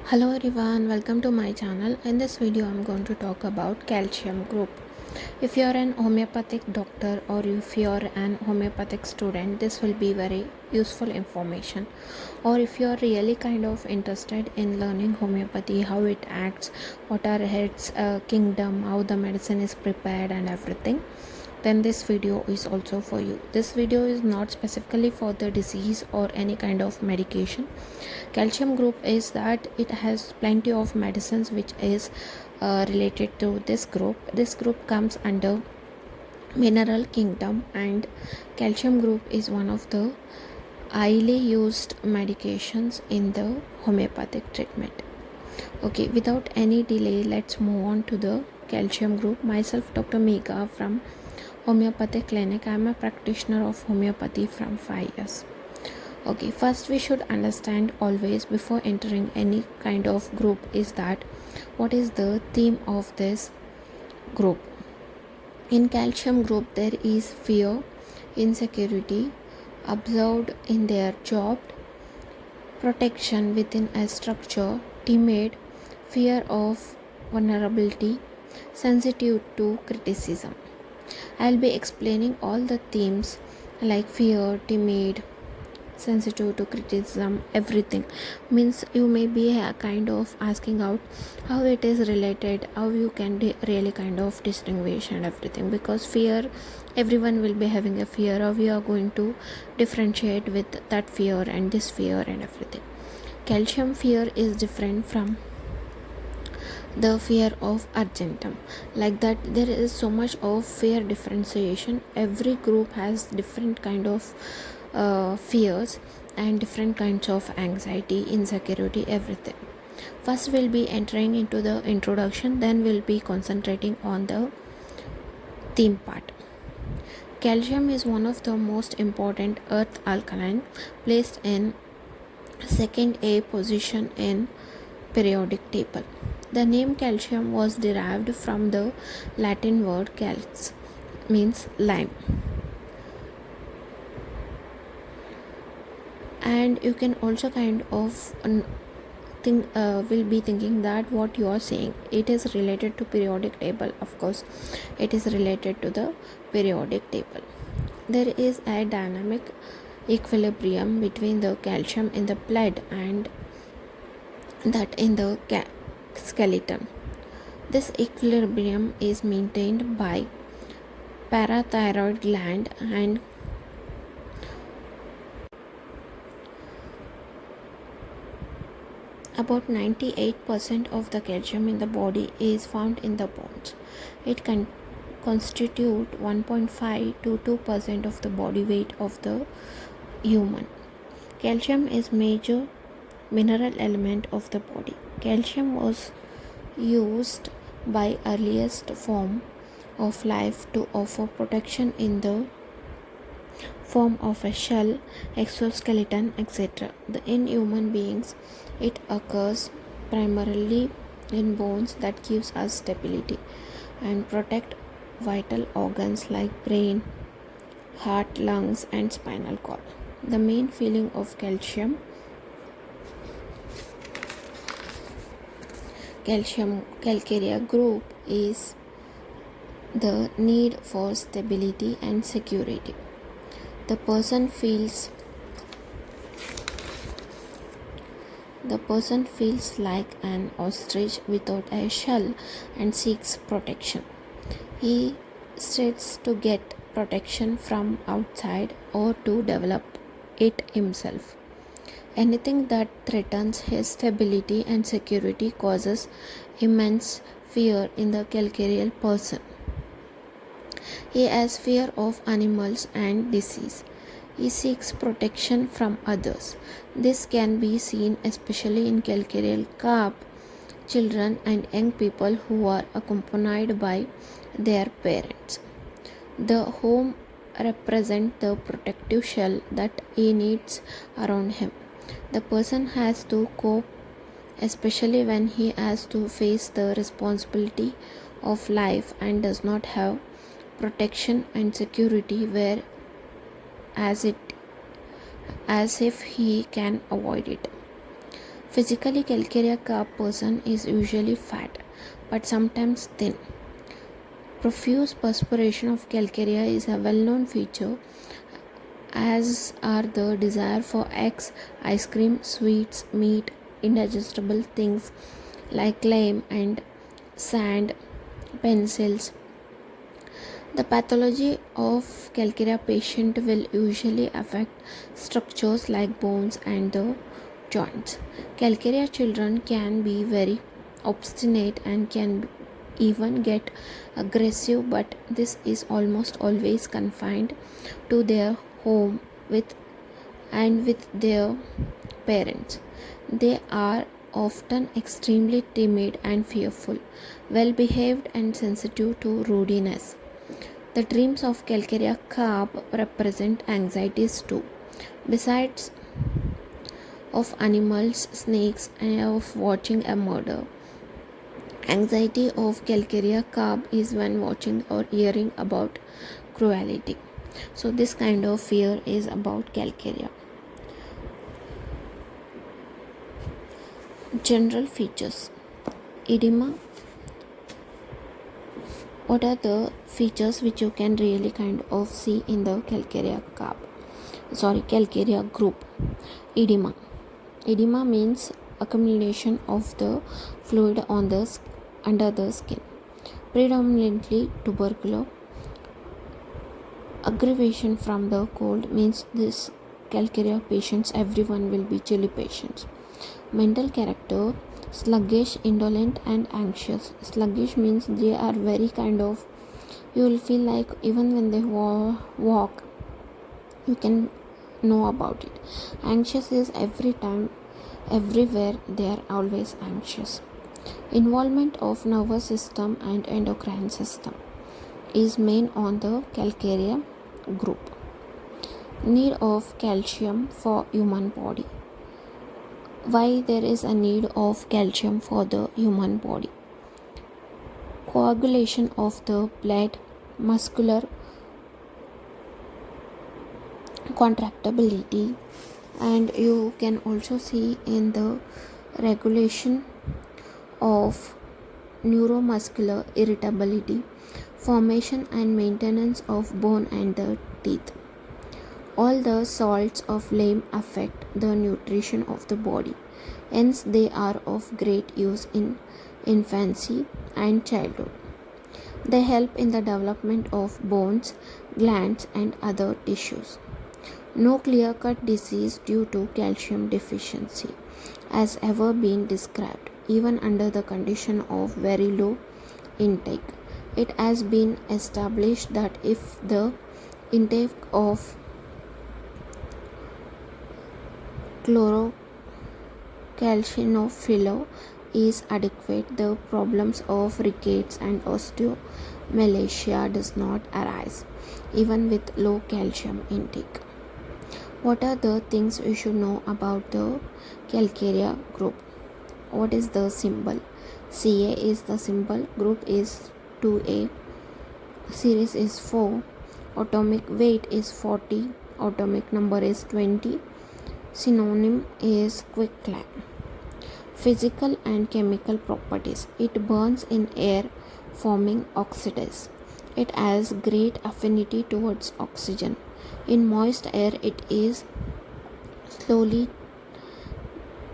Hello everyone, welcome to my channel. In this video I'm going to talk about calcium group. If you are an homeopathic doctor or if you are an homeopathic student, this will be very useful information. Or if you are really kind of interested in learning homeopathy, how it acts, what are its kingdom, how the medicine is prepared and everything, then this video is also for you. This video is not specifically for the disease or any kind of medication. Calcium group is that it has plenty of medicines which is related to this group. This group comes under mineral kingdom, and calcium group is one of the highly used medications in the homeopathic treatment. Okay, without any delay, let's move on to the calcium group. Myself, Dr. Megha from Homeopathic Clinic. I am a practitioner of homeopathy from 5 years. Okay, first we should understand always before entering any kind of group is that what is the theme of this group. In calcium group there is fear, insecurity, observed in their job, protection within a structure, timid, fear of vulnerability, sensitive to criticism. I'll be explaining all the themes like fear, timid, sensitive to criticism, everything. Means you may be kind of asking out how it is related, how you can really kind of distinguish and everything, because fear, everyone will be having a fear. How we are going to differentiate with that fear and this fear and everything. Calcium fear is different from the fear of argentum, like that there is so much of fear differentiation. Every group has different kind of fears and different kinds of anxiety, insecurity, everything. First we'll be entering into the introduction, then we'll be concentrating on the theme part. Calcium is one of the most important earth alkaline, placed in second A position in periodic table. The name calcium was derived from the Latin word calx, means lime. And you can also kind of will be thinking that what you are saying, it is related to periodic table. Of course it is related to the periodic table. There is a dynamic equilibrium between the calcium in the blood and that in the skeleton. This equilibrium is maintained by parathyroid gland, and about 98% of the calcium in the body is found in the bones. It can constitute 1.5 to 2% of the body weight of the human. Calcium is major mineral element of the body. Calcium was used by earliest form of life to offer protection in the form of a shell, exoskeleton, etc. In human beings, it occurs primarily in bones that gives us stability and protect vital organs like brain, heart, lungs, and spinal cord. The main feeling of calcarea group is the need for stability and security. The person feels like an ostrich without a shell and seeks protection. He strives to get protection from outside or to develop it himself. Anything that threatens his stability and security causes immense fear in the calcareal person. He has fear of animals and disease. He seeks protection from others. This can be seen especially in calcareal carp, children and young people who are accompanied by their parents. The home represents the protective shell that he needs around him. The person has to cope, especially when he has to face the responsibility of life and does not have protection and security where as if he can avoid it. Physically, calcarea carb person is usually fat, but sometimes thin. Profuse perspiration of calcarea is a well-known feature, as are the desire for eggs, ice cream, sweets, meat, indigestible things like lime and sand, pencils. The pathology of calcarea patient will usually affect structures like bones and the joints. Calcarea children can be very obstinate and can even get aggressive, but this is almost always confined to their home with their parents. They are often extremely timid and fearful, well behaved and sensitive to rudeness. The dreams of calcarea carp represent anxieties too. Besides of animals, snakes, and of watching a murder. Anxiety of calcarea carp is when watching or hearing about cruelty. So this kind of fear is about calcarea. General features. Edema. What are the features which you can really kind of see in the calcarea group? Edema. Edema means accumulation of the fluid under the skin, predominantly tubercular. Aggravation from the cold means this calcarea patients, everyone will be chilly patients. Mental character, sluggish, indolent and anxious. Sluggish means they are very kind of, you will feel like even when they walk you can know about it. Anxious is every time, everywhere, they are always anxious. Involvement of nervous system and endocrine system is main on the calcarea group. Need of calcium for human body. Why there is a need of calcium for the human body? Coagulation of the blood, muscular contractibility, and you can also see in the regulation of neuromuscular irritability, formation and maintenance of bone and the teeth. All the salts of lime affect the nutrition of the body, hence they are of great use in infancy and childhood. They help in the development of bones, glands and other tissues. No clear-cut disease due to calcium deficiency has ever been described, even under the condition of very low intake. It has been established that if the intake of chlorocalciноphilo is adequate, the problems of rickets and osteomalacia does not arise, even with low calcium intake. What are the things you should know about the calcarea group? What is the symbol? Ca is the symbol, group is 2A, series is 4, atomic weight is 40, atomic number is 20, synonym is quicklime. Physical and chemical properties. It burns in air, forming oxides. It has great affinity towards oxygen. In moist air, it is slowly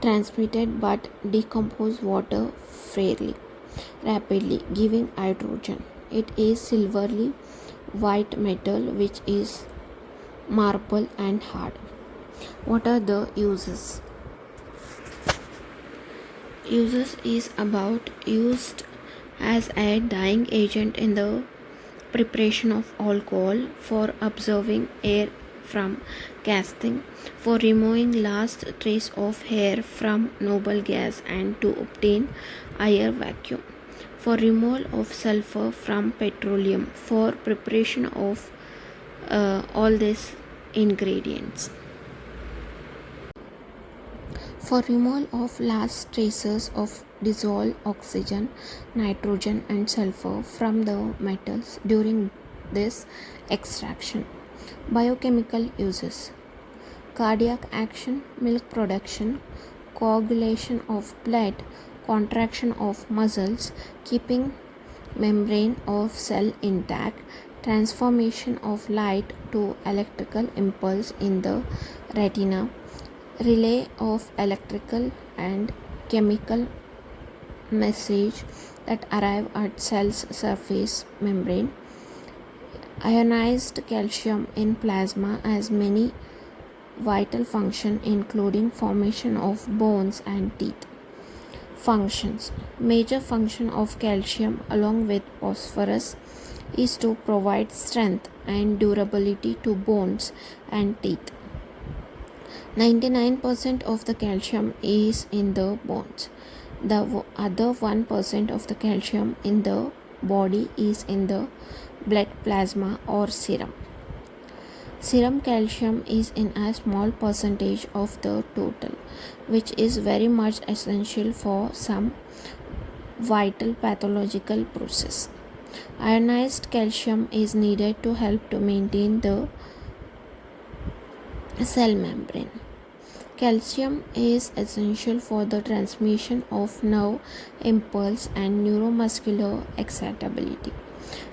transmitted but decomposes water fairly rapidly, giving hydrogen. It is silvery white metal which is marble and hard. What are the uses? Uses is about used as a dyeing agent in the preparation of alcohol, for observing air from casting, for removing last trace of hair from noble gas and to obtain air vacuum, for removal of sulfur from petroleum, for preparation of all these ingredients. For removal of last traces of dissolved oxygen, nitrogen and sulfur from the metals during this extraction. Biochemical uses: cardiac action, milk production, coagulation of blood, contraction of muscles, keeping membrane of cell intact, transformation of light to electrical impulse in the retina, relay of electrical and chemical message that arrive at cell's surface membrane, ionized calcium in plasma has many vital functions including formation of bones and teeth. Functions. Major function of calcium along with phosphorus is to provide strength and durability to bones and teeth. 99% of the calcium is in the bones. The other 1% of the calcium in the body is in the blood plasma or serum. Serum calcium is in a small percentage of the total, which is very much essential for some vital pathological process. Ionized calcium is needed to help to maintain the cell membrane. Calcium is essential for the transmission of nerve impulse and neuromuscular excitability.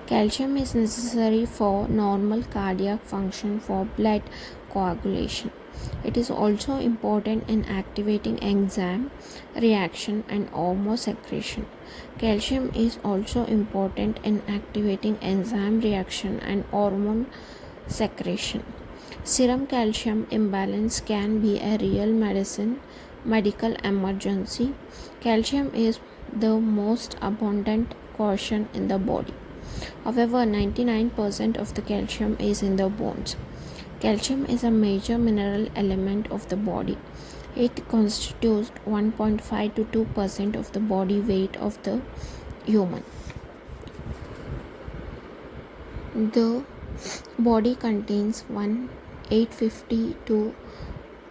Calcium is necessary for normal cardiac function for blood coagulation. It is also important in activating enzyme reaction and hormone secretion. Calcium is also important in activating enzyme reaction and hormone secretion. Serum calcium imbalance can be a real medical emergency. Calcium is the most abundant caution in the body. However, 99% of the calcium is in the bones. Calcium is a major mineral element of the body. It constitutes 1.5 to 2% of the body weight of the human. The body contains 850 to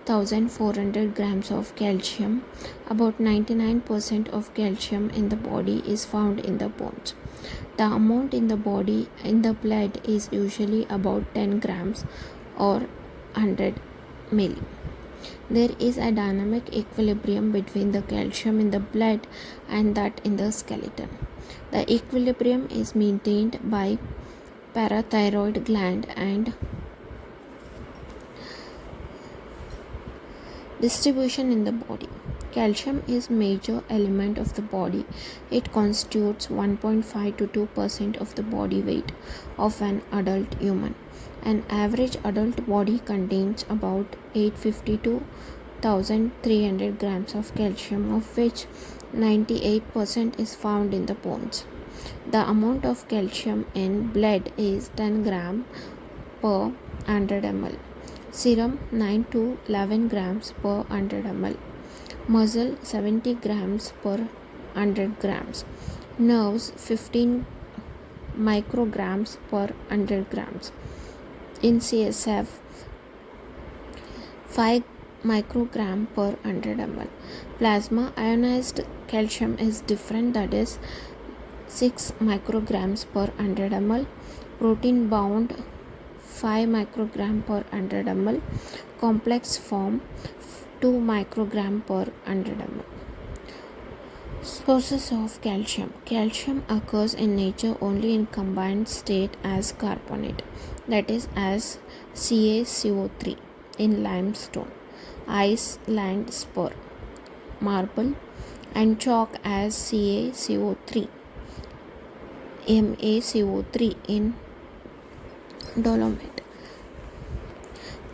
1400 grams of calcium. About 99% of calcium in the body is found in the bones. The amount in the body in the blood is usually about 10 grams or 100 milli. There is a dynamic equilibrium between the calcium in the blood and that in the skeleton. The equilibrium is maintained by parathyroid gland and distribution in the body. Calcium is major element of the body. It constitutes 1.5 to 2% of the body weight of an adult human. An average adult body contains about 850 to 1300 grams of calcium, of which 98% is found in the bones. The amount of calcium in blood is 10 gram per 100 ml. Serum 9 to 11 grams per 100 ml. Muscle 70 grams per 100 grams. Nerves 15 micrograms per 100 grams. In CSF 5 microgram per 100 ml. Plasma ionized calcium is different, that is 6 micrograms per 100 ml. Protein bound 5 microgram per 100 ml. Complex form 2 microgram per 100 ml. Sources of calcium. Calcium occurs in nature only in combined state as carbonate, that is as CaCO3 in limestone, ice, land, spur, marble, and chalk as CaCO3, MaCO3 in dolomite.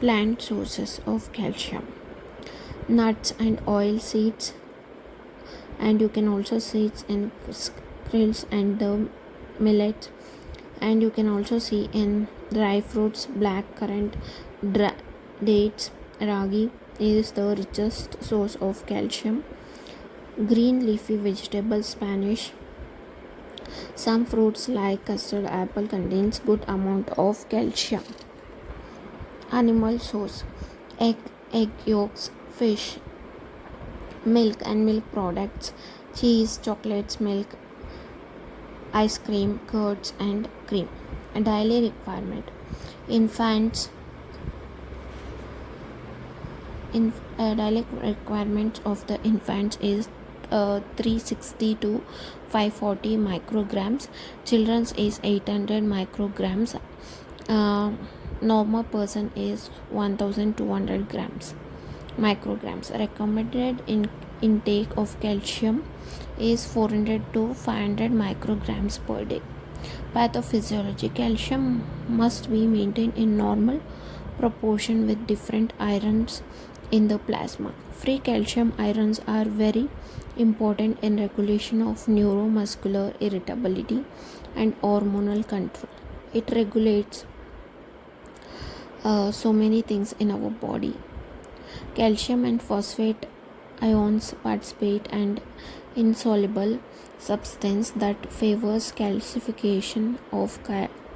Plant sources of calcium. Nuts and oil seeds, and you can also see it in skills and the millet, and you can also see in dry fruits, black currant, dates, ragi is the richest source of calcium. Green leafy vegetables, Spanish. Some fruits like custard apple contains good amount of calcium. Animal source. Egg yolks, fish, milk and milk products, cheese, chocolates, milk, ice cream, curds and cream. A daily requirement. Infants daily requirements of the infants is 360 to 540 micrograms. Children's is 800 micrograms. Normal person is 1200 grams micrograms. Recommended intake of calcium is 400 to 500 micrograms per day. Pathophysiology: calcium must be maintained in normal proportion with different irons in the plasma. Free calcium ions are very important in regulation of neuromuscular irritability and hormonal control. It regulates so many things in our body. Calcium and phosphate ions participate and insoluble substance that favors calcification of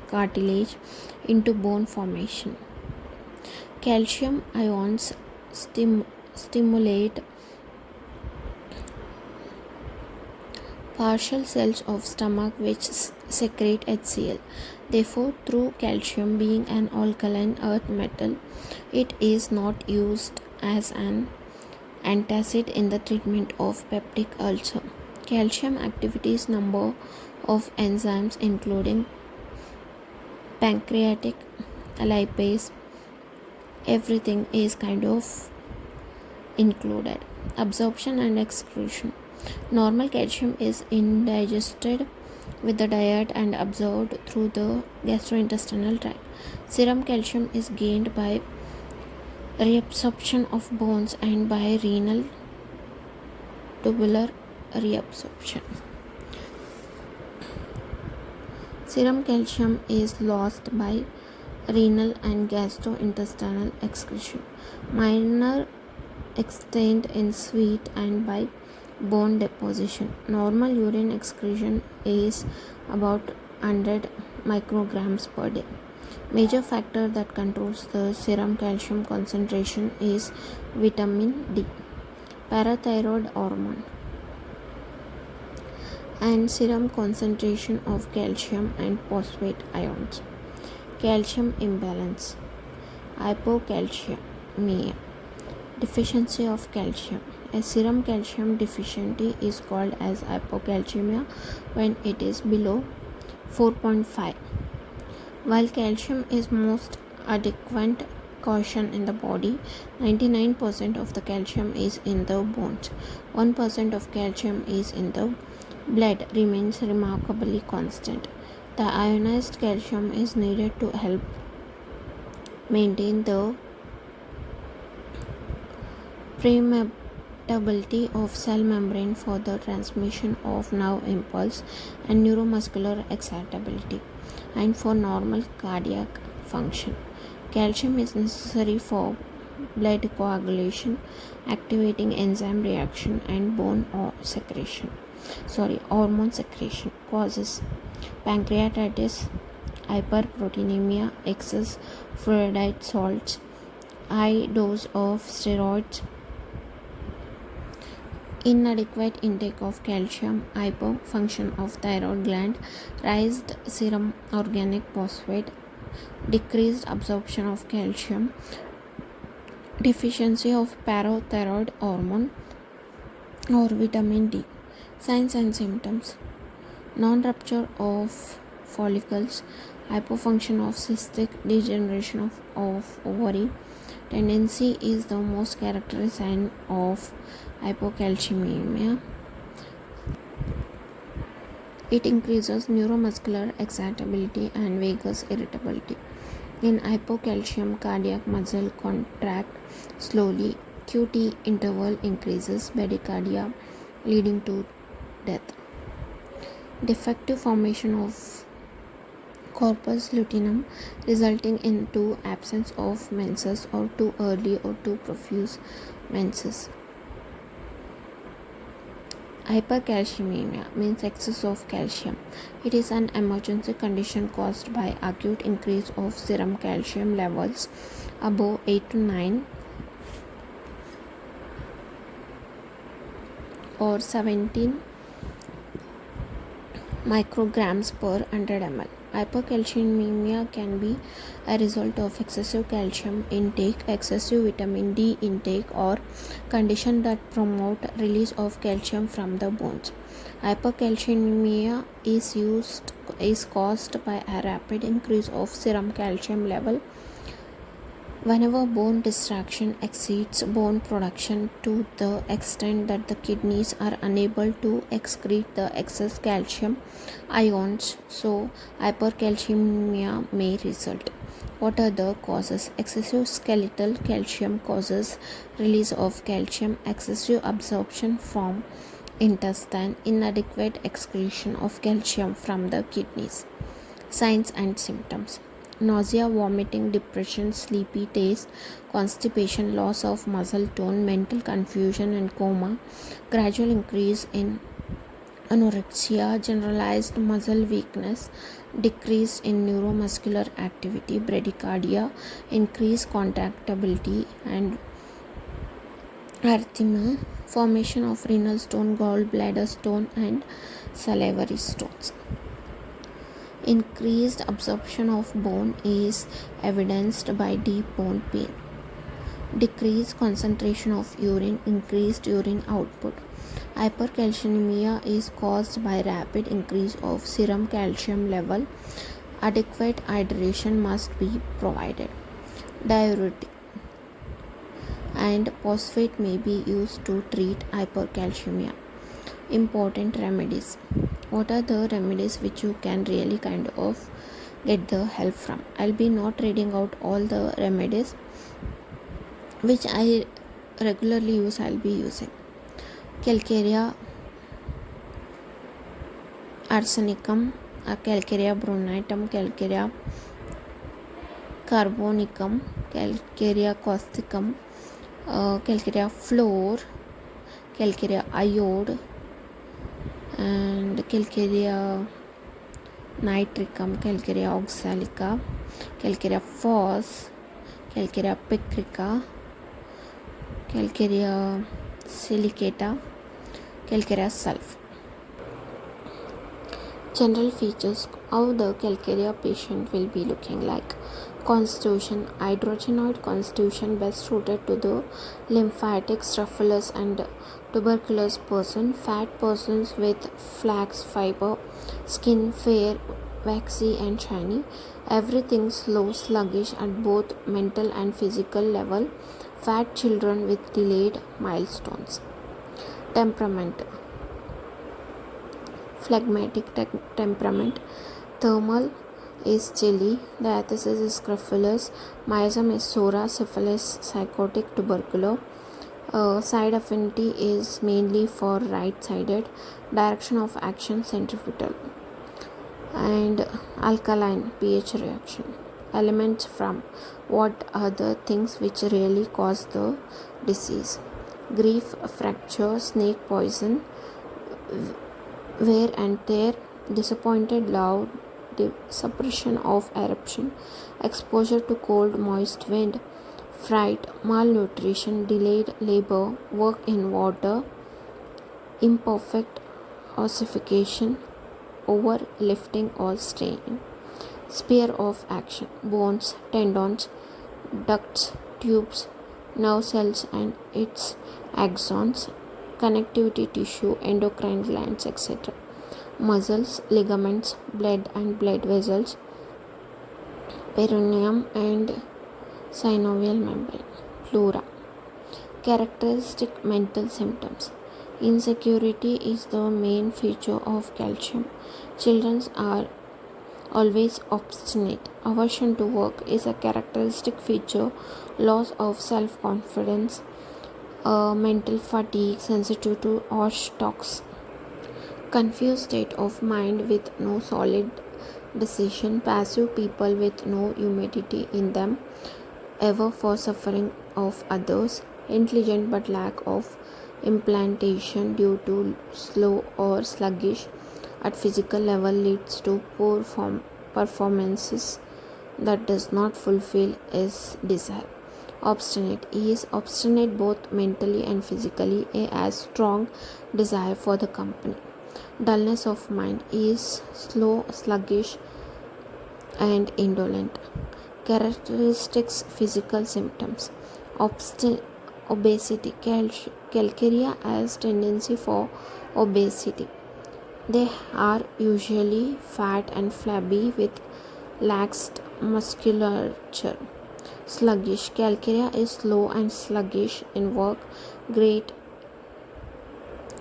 cartilage into bone formation. Calcium ions stimulate partial cells of stomach which secrete HCl. Therefore, through calcium being an alkaline earth metal, it is not used as an antacid in the treatment of peptic ulcer. Calcium activities number of enzymes including pancreatic, lipase, everything is kind of included. Absorption and excretion. Normal calcium is indigested with the diet and absorbed through the gastrointestinal tract. Serum calcium is gained by reabsorption of bones and by renal tubular reabsorption. Serum calcium is lost by renal and gastrointestinal excretion. Minor extent in sweat and by bone deposition. Normal urine excretion is about 100 micrograms per day. Major factor that controls the serum calcium concentration is vitamin D, parathyroid hormone, and serum concentration of calcium and phosphate ions. Calcium imbalance, hypocalcemia, deficiency of calcium. A serum calcium deficiency is called as hypocalcemia when it is below 4.5. While calcium is most adequate caution in the body, 99% of the calcium is in the bones. 1% of calcium is in the blood remains remarkably constant. The ionized calcium is needed to help maintain the permeability of cell membrane for the transmission of nerve impulse and neuromuscular excitability, and for normal cardiac function. Calcium is necessary for blood coagulation, activating enzyme reaction, and hormone secretion. Causes: pancreatitis, hyperproteinemia, excess fluoride salts, high dose of steroids, inadequate intake of calcium, hypofunction of thyroid gland, raised serum organic phosphate, decreased absorption of calcium, deficiency of parathyroid hormone or vitamin D. Signs and symptoms: non-rupture of follicles, hypofunction of cystic, degeneration of ovary. Tendency is the most characteristic sign of hypocalcemia. It increases neuromuscular excitability and vagus irritability. In hypocalcium, cardiac muscle contract slowly, QT interval increases, bradycardia leading to death. Defective formation of corpus luteum resulting into absence of menses or too early or too profuse menses. Hypercalcemia means excess of calcium. It is an emergency condition caused by acute increase of serum calcium levels above 8 to 9 or 17 micrograms per 100 ml. Hypercalcemia can be a result of excessive calcium intake, excessive vitamin D intake, or condition that promote release of calcium from the bones. Hypercalcemia is caused by a rapid increase of serum calcium level whenever bone distraction exceeds bone production to the extent that the kidneys are unable to excrete the excess calcium ions, so hypercalcemia may result. What are the causes? Excessive skeletal calcium causes release of calcium, excessive absorption from intestine, inadequate excretion of calcium from the kidneys. Signs and symptoms: nausea, vomiting, depression, sleepy taste, constipation, loss of muscle tone, mental confusion and coma, gradual increase in anorexia, generalized muscle weakness, decrease in neuromuscular activity, bradycardia, increased contractibility and arrhythmia, formation of renal stone, gallbladder stone and salivary stones. Increased absorption of bone is evidenced by deep bone pain. Decreased concentration of urine, increased urine output. Hypercalcemia is caused by rapid increase of serum calcium level. Adequate hydration must be provided. Diuretic and phosphate may be used to treat hypercalcemia. Important remedies. What are the remedies which you can really kind of get the help from? I'll be not reading out all the remedies which I regularly use. I'll be using Calcarea arsenicum, Calcarea brunatum, Calcarea carbonicum, Calcarea causticum, Calcarea fluor, Calcarea iode and Calcarea nitricum, Calcarea oxalica, Calcarea phos, Calcarea picrica, Calcarea silicata, Calcarea sulf. General features: how the Calcarea patient will be looking like. Constitution: hydrogenoid constitution, best suited to the lymphatic, staphylococcus and tuberculous person. Fat persons with flax fiber, skin fair, waxy and shiny. Everything slow, sluggish at both mental and physical level. Fat children with delayed milestones. Temperament: phlegmatic temperament. Thermal is chilly. Diathesis is scrofulous. Miasm is sora, syphilis, psychotic, tubercular. Side affinity is mainly for right-sided. Direction of action centrifugal. And alkaline pH reaction. Elements from: what are the things which really cause the disease? Grief, fracture, snake poison, wear and tear, disappointed love, suppression of eruption, exposure to cold moist wind, fright, malnutrition, delayed labor, work in water, imperfect ossification, overlifting or straining. Sphere of action: bones, tendons, ducts, tubes, nerve cells and its axons, connectivity tissue, endocrine glands, etc. Muscles, ligaments, blood and blood vessels, perineum and synovial membrane. Pleura. Characteristic mental symptoms: insecurity is the main feature of calcium. Children are always obstinate. Aversion to work is a characteristic feature. Loss of self-confidence, mental fatigue, sensitive to harsh talks. Confused state of mind with no solid decision. Passive people with no humility in them, ever for suffering of others. Intelligent but lack of implantation due to slow or sluggish at physical level leads to poor performances that does not fulfill his desire. Obstinate. He is obstinate both mentally and physically. He has strong desire for the company. Dullness of mind. He is slow, sluggish, and indolent. Characteristics: physical symptoms. Obesity. Calcaria has tendency for obesity. They are usually fat and flabby with lax musculature. Sluggish. Calcarea is slow and sluggish in work. Great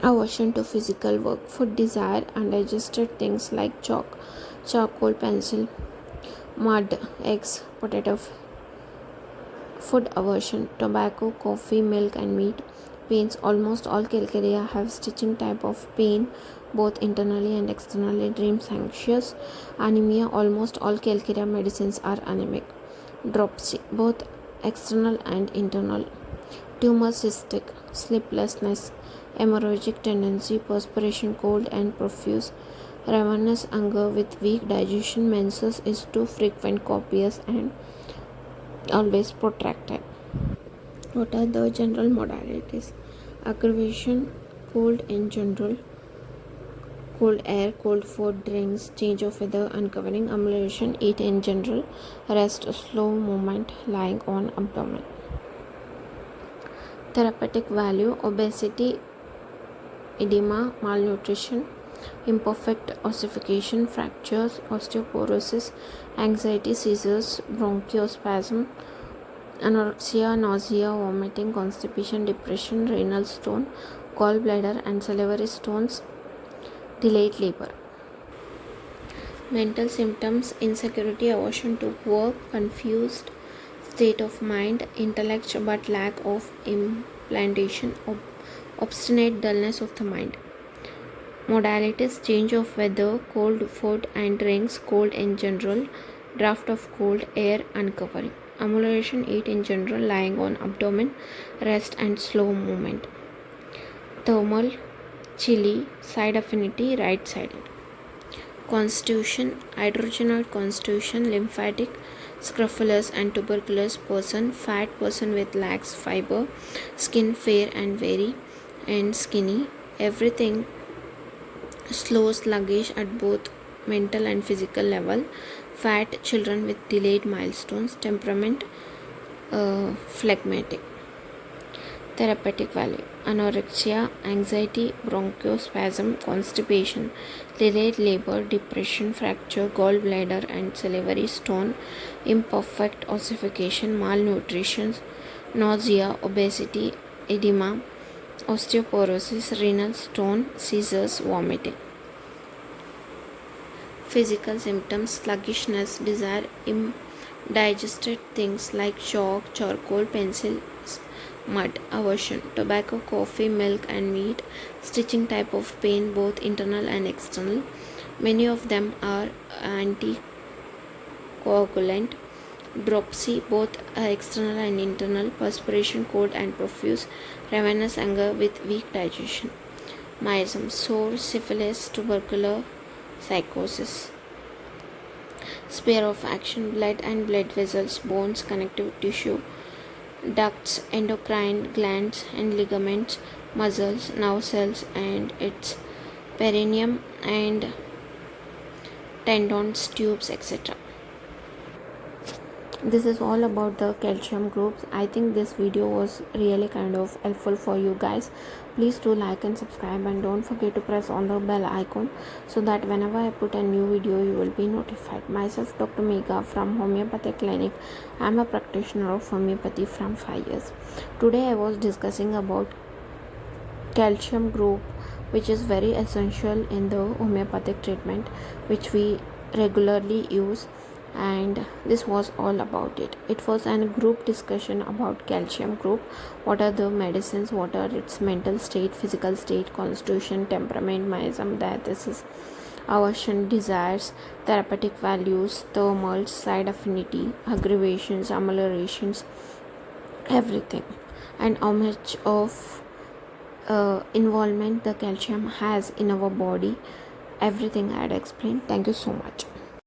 aversion to physical work. Food desire undigested things like chalk, charcoal, pencil, mud, eggs, potato. Food aversion: tobacco, coffee, milk, and meat. Pains: almost all calcarea have stitching type of pain, both internally and externally. Dreams anxious. Anemia: almost all calcarea medicines are anemic. Dropsy: both external and internal. Tumor: cystic. Sleeplessness, hemorrhagic tendency, perspiration, cold and profuse. Ravenous hunger with weak digestion. Menses is too frequent, copious, and always protracted. What are the general modalities? Aggravation: cold in general, cold air, cold food, drinks, change of weather, uncovering. Amelioration: eat in general, rest, slow movement, lying on abdomen. Therapeutic value: obesity, edema, malnutrition, imperfect ossification, fractures, osteoporosis, anxiety, seizures, bronchospasm, anorexia, nausea, vomiting, constipation, depression, renal stone, gallbladder and salivary stones, delayed labor. Mental symptoms: insecurity, aversion to work, confused state of mind, intellect but lack of implantation, obstinate dullness of the mind. Modalities: change of weather, cold food and drinks, cold in general, draft of cold air, uncovering. Amelioration: eat in general, lying on abdomen, rest and slow movement. Thermal, chilly, side affinity, right sided. Constitution: hydrogenoid constitution, lymphatic, scrofulous and tuberculous person, fat person with lax fiber, skin fair and very and skinny, everything slow, sluggish at both mental and physical level, fat, children with delayed milestones, temperament, phlegmatic. Therapeutic value: anorexia, anxiety, bronchospasm, constipation, delayed labor, depression, fracture, gallbladder and salivary stone, imperfect ossification, malnutrition, nausea, obesity, edema, osteoporosis, renal stone, seizures, vomiting. Physical symptoms: sluggishness, desire indigested things like chalk, charcoal, pencils, mud. Aversion: tobacco, coffee, milk and meat. Stitching type of pain, both internal and external. Many of them are anticoagulant. Dropsy, both external and internal. Perspiration, cold and profuse. Ravenous hunger with weak digestion. Miasm: sore, syphilis, tubercular, psychosis. Sphere of action: blood and blood vessels, bones, connective tissue, ducts, endocrine glands and ligaments, muscles, nerve cells and its perineum and tendons, tubes, etc. This is all about the calcium groups. I think this video was really kind of helpful for you guys. Please do like and subscribe, and don't forget to press on the bell icon so that whenever I put a new video you will be notified. Myself, Dr. Megha from Homeopathic Clinic. I am a practitioner of homeopathy from 5 years. Today I was discussing about calcium group, which is very essential in the homeopathic treatment which we regularly use, and this was all about it. It was a group discussion about calcium group. What are the medicines, what are its mental state, physical state, constitution, temperament, miasm, diathesis, aversion, desires, therapeutic values, thermals, side affinity, aggravations, ameliorations, everything, and how much of involvement the calcium has in our body. Everything I had explained. Thank you so much.